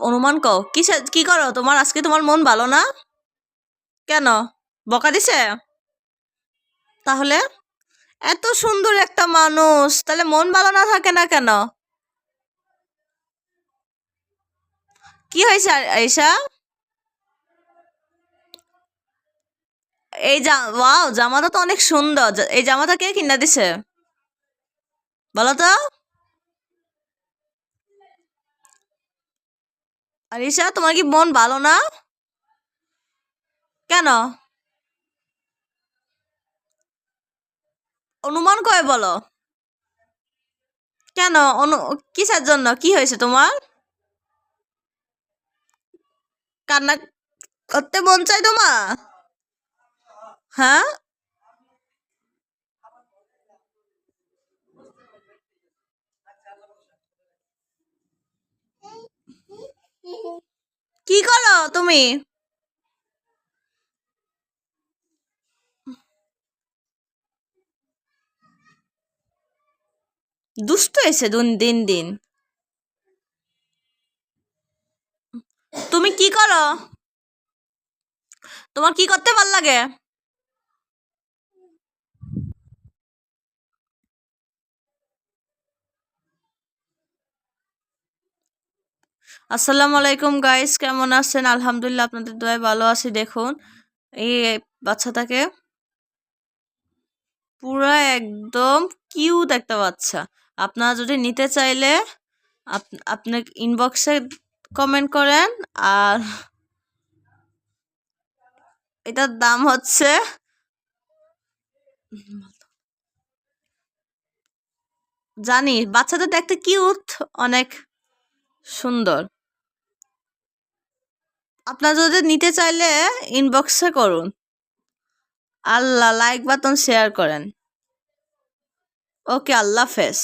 অনুমান কও কি করো তোমার আজকে তোমার মন ভালো না কেন বকা দিছে তাহলে এত সুন্দর একটা মানুষ তাহলে মন ভালো না থাকে না কেন কি হয়েছে আয়েশা এই ওয়াও জামাটা তো অনেক সুন্দর এই জামাটা কে কিনা দিছে বলো তো আরিশা তোমার কি মন ভালো না কেন অনুমান করে বলো কেন কিসের জন্য কি হয়েছে তোমার কান্না করতে মন চাই তোমার হ্যাঁ কি করো তুমি দুষ্ট হয়েছে দিন দিন তুমি কি করো তোমার কি করতে ভাল লাগে আসসালামু আলাইকুম গাইস কেমন আছেন আলহামদুলিল্লাহ আপনাদের দোয়ায় ভালো আছি দেখুন এই বাচ্চাটাকে পুরো একদম কিউট একটা বাচ্চা আপনারা যদি নিতে চাইলে আপনি ইনবক্সে কমেন্ট করেন আর এটার দাম হচ্ছে জানি বাচ্চাটা দেখতে কিউট অনেক সুন্দর আপনারা যদি নিতে চাইলে ইনবক্সে করুন আল্লাহ লাইক বাটন শেয়ার করেন ওকে আল্লাহ হাফেজ